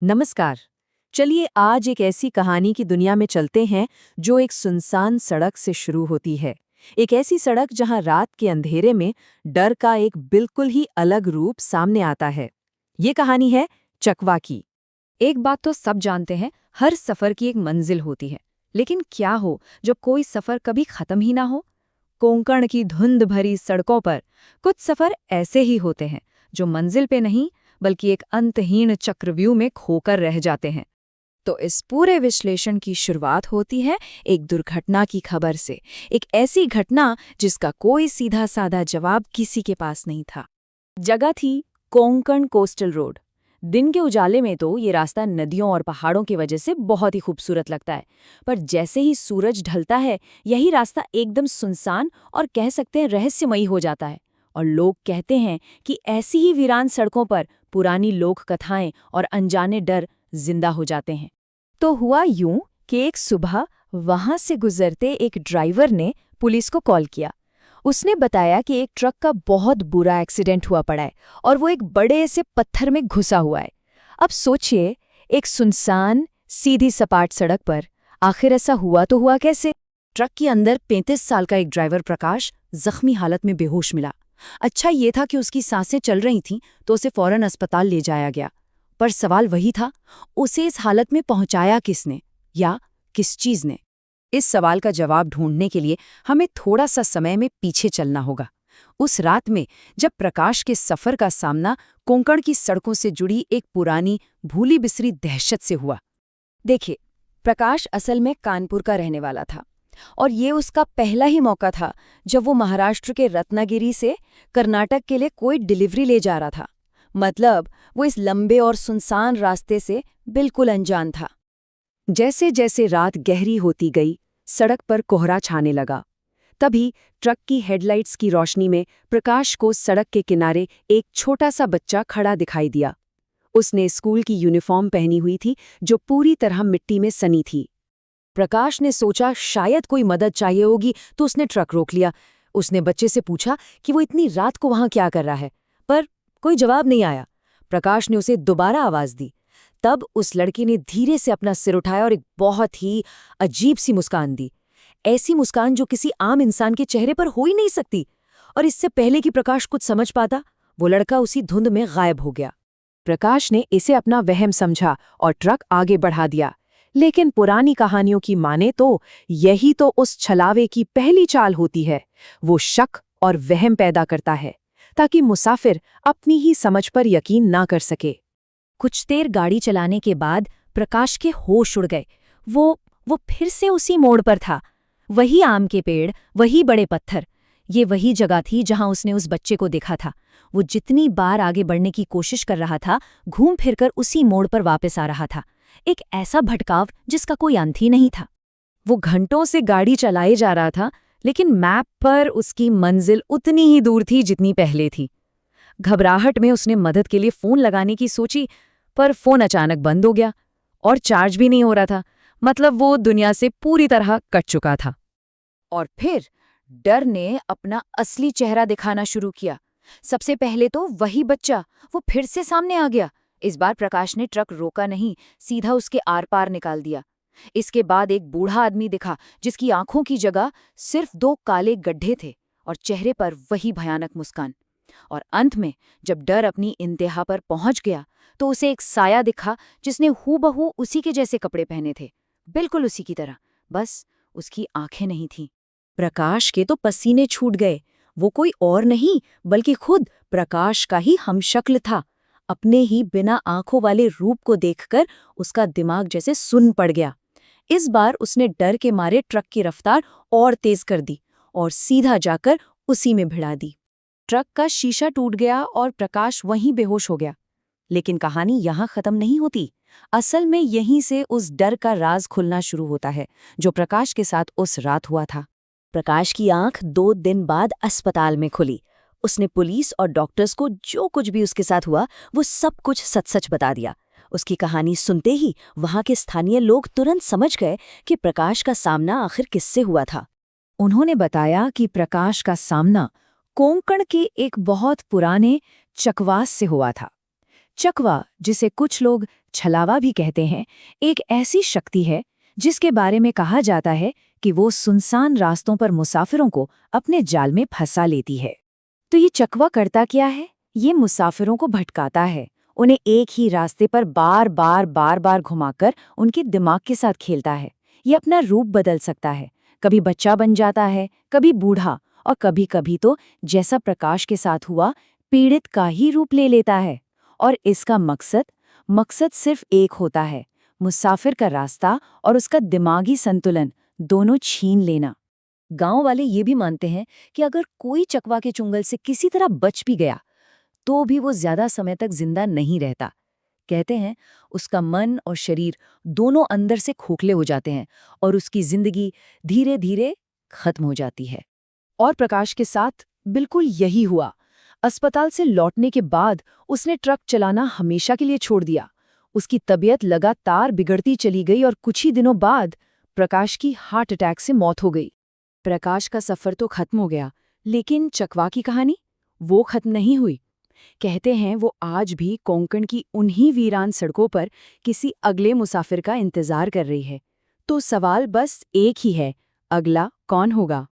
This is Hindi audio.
नमस्कार। चलिए आज एक ऐसी कहानी की दुनिया में चलते हैं जो एक सुनसान सड़क से शुरू होती है। एक ऐसी सड़क जहां रात के अंधेरे में डर का एक बिल्कुल ही अलग रूप सामने आता है। ये कहानी है चकवा की। एक बात तो सब जानते हैं, हर सफर की एक मंजिल होती है। लेकिन क्या हो जो कोई सफर कभी खत्म ही ना हो। कोंकण की धुंध भरी सड़कों पर कुछ सफर ऐसे ही होते हैं जो मंजिल पे नहीं बल्कि एक अंतहीन चक्रव्यूह में खोकर रह जाते हैं। तो इस पूरे विश्लेषण की शुरुआत होती है एक दुर्घटना की खबर से। एक ऐसी घटना जिसका कोई सीधा साधा जवाब किसी के पास नहीं था। जगह थी कोंकण कोस्टल रोड। दिन के उजाले में तो ये रास्ता नदियों और पहाड़ों की वजह से बहुत ही खूबसूरत लगता है, पर जैसे ही सूरज ढलता है यही रास्ता एकदम सुनसान और कह सकते हैं रहस्यमयी हो जाता है। और लोग कहते हैं कि ऐसी ही वीरान सड़कों पर पुरानी लोक कथाएं और अनजाने डर जिंदा हो जाते हैं। तो हुआ यूं कि एक सुबह वहां से गुजरते एक ड्राइवर ने पुलिस को कॉल किया। उसने बताया कि एक ट्रक का बहुत बुरा एक्सीडेंट हुआ पड़ा है और वो एक बड़े से पत्थर में घुसा हुआ है। अब सोचिए, एक सुनसान सीधी सपाट सड़क पर आखिर ऐसा हुआ तो हुआ कैसे? ट्रक के अंदर 35 साल का एक ड्राइवर प्रकाश जख्मी हालत में बेहोश मिला। अच्छा ये था कि उसकी सांसें चल रही थीं तो उसे फौरन अस्पताल ले जाया गया। पर सवाल वही था, उसे इस हालत में पहुंचाया किसने या किस चीज ने? इस सवाल का जवाब ढूंढने के लिए हमें थोड़ा सा समय में पीछे चलना होगा। उस रात में जब प्रकाश के सफर का सामना कोंकण की सड़कों से जुड़ी एक पुरानी भूली बिसरी दहशत से हुआ। देखिए, प्रकाश असल में कानपुर का रहने वाला था और ये उसका पहला ही मौका था जब वो महाराष्ट्र के रत्नागिरी से कर्नाटक के लिए कोई डिलीवरी ले जा रहा था। मतलब वो इस लंबे और सुनसान रास्ते से बिल्कुल अनजान था। जैसे जैसे रात गहरी होती गई, सड़क पर कोहरा छाने लगा। तभी ट्रक की हेडलाइट्स की रोशनी में प्रकाश को सड़क के किनारे एक छोटा सा बच्चा खड़ा दिखाई दिया। उसने स्कूल की यूनिफॉर्म पहनी हुई थी जो पूरी तरह मिट्टी में सनी थी। प्रकाश ने सोचा शायद कोई मदद चाहिए होगी तो उसने ट्रक रोक लिया। उसने बच्चे से पूछा कि वो इतनी रात को वहां क्या कर रहा है, पर कोई जवाब नहीं आया। प्रकाश ने उसे दोबारा आवाज दी। तब उस लड़के ने धीरे से अपना सिर उठाया और एक बहुत ही अजीब सी मुस्कान दी। ऐसी मुस्कान जो किसी आम इंसान के चेहरे पर हो ही नहीं सकती। और इससे पहले कि प्रकाश कुछ समझ पाता, वो लड़का उसी धुंध में गायब हो गया। प्रकाश ने इसे अपना वहम समझा और ट्रक आगे बढ़ा दिया। लेकिन पुरानी कहानियों की माने तो यही तो उस छलावे की पहली चाल होती है। वो शक और वहम पैदा करता है ताकि मुसाफिर अपनी ही समझ पर यकीन ना कर सके। कुछ देर गाड़ी चलाने के बाद प्रकाश के होश उड़ गए। वो फिर से उसी मोड़ पर था। वही आम के पेड़, वही बड़े पत्थर। ये वही जगह थी जहां उसने उस बच्चे को देखा था। वो जितनी बार आगे बढ़ने की कोशिश कर रहा था, घूम फिरकर उसी मोड़ पर वापस आ रहा था। एक ऐसा भटकाव जिसका कोई अंत ही नहीं था। वो घंटों से गाड़ी चलाए जा रहा था, लेकिन मैप पर उसकी मंजिल उतनी ही दूर थी जितनी पहले थी। घबराहट में उसने मदद के लिए फोन लगाने की सोची, पर फोन अचानक बंद हो गया और चार्ज भी नहीं हो रहा था। मतलब वो दुनिया से पूरी तरह कट चुका था। और फिर डर ने अपना असली चेहरा दिखाना शुरू किया। सबसे पहले तो वही बच्चा, वो फिर से सामने आ गया। इस बार प्रकाश ने ट्रक रोका नहीं, सीधा उसके आर पार निकाल दिया। इसके बाद एक बूढ़ा आदमी दिखा जिसकी आंखों की जगह सिर्फ 2 काले गड्ढे थे और चेहरे पर वही भयानक मुस्कान। और अंत में जब डर अपनी इंतहा पर पहुंच गया तो उसे एक साया दिखा जिसने हूबहू उसी के जैसे कपड़े पहने थे, बिल्कुल उसी की तरह, बस उसकी आंखें नहीं थीं। प्रकाश के तो पसीने छूट गए। वो कोई और नहीं बल्कि खुद प्रकाश का ही हमशक्ल था। अपने ही बिना आंखों वाले रूप को देखकर उसका दिमाग जैसे सुन्न पड़ गया। इस बार उसने डर के मारे ट्रक की रफ्तार और तेज कर दी और सीधा जाकर उसी में भिड़ा दी। ट्रक का शीशा टूट गया और प्रकाश वहीं बेहोश हो गया। लेकिन कहानी यहाँ खत्म नहीं होती। असल में यहीं से उस डर का राज खुलना शुरू होता है जो प्रकाश के साथ उस रात हुआ था। प्रकाश की आंख 2 दिन बाद अस्पताल में खुली। उसने पुलिस और डॉक्टर्स को जो कुछ भी उसके साथ हुआ वो सब कुछ सच-सच बता दिया। उसकी कहानी सुनते ही वहां के स्थानीय लोग तुरंत समझ गए कि प्रकाश का सामना आखिर किससे हुआ था। उन्होंने बताया कि प्रकाश का सामना कोंकण के एक बहुत पुराने चकवास से हुआ था। चकवा, जिसे कुछ लोग छलावा भी कहते हैं, एक ऐसी शक्ति है जिसके बारे में कहा जाता है कि वो सुनसान रास्तों पर मुसाफिरों को अपने जाल में फंसा लेती है। तो ये चकवा करता क्या है? ये मुसाफिरों को भटकाता है, उन्हें एक ही रास्ते पर बार बार घुमाकर उनके दिमाग के साथ खेलता है। ये अपना रूप बदल सकता है, कभी बच्चा बन जाता है, कभी बूढ़ा, और कभी कभी तो जैसा प्रकाश के साथ हुआ, पीड़ित का ही रूप ले लेता है। और इसका मकसद सिर्फ एक होता है, मुसाफिर का रास्ता और उसका दिमागी संतुलन दोनों छीन लेना। गांव वाले ये भी मानते हैं कि अगर कोई चकवा के चुंगल से किसी तरह बच भी गया तो भी वो ज्यादा समय तक जिंदा नहीं रहता। कहते हैं उसका मन और शरीर दोनों अंदर से खोखले हो जाते हैं और उसकी जिंदगी धीरे धीरे खत्म हो जाती है। और प्रकाश के साथ बिल्कुल यही हुआ। अस्पताल से लौटने के बाद उसने ट्रक चलाना हमेशा के लिए छोड़ दिया। उसकी तबीयत लगातार बिगड़ती चली गई और कुछ ही दिनों बाद प्रकाश की हार्ट अटैक से मौत हो गई। प्रकाश का सफर तो खत्म हो गया, लेकिन चकवा की कहानी वो खत्म नहीं हुई। कहते हैं वो आज भी कोंकण की उन्हीं वीरान सड़कों पर किसी अगले मुसाफिर का इंतजार कर रही है। तो सवाल बस एक ही है, अगला कौन होगा?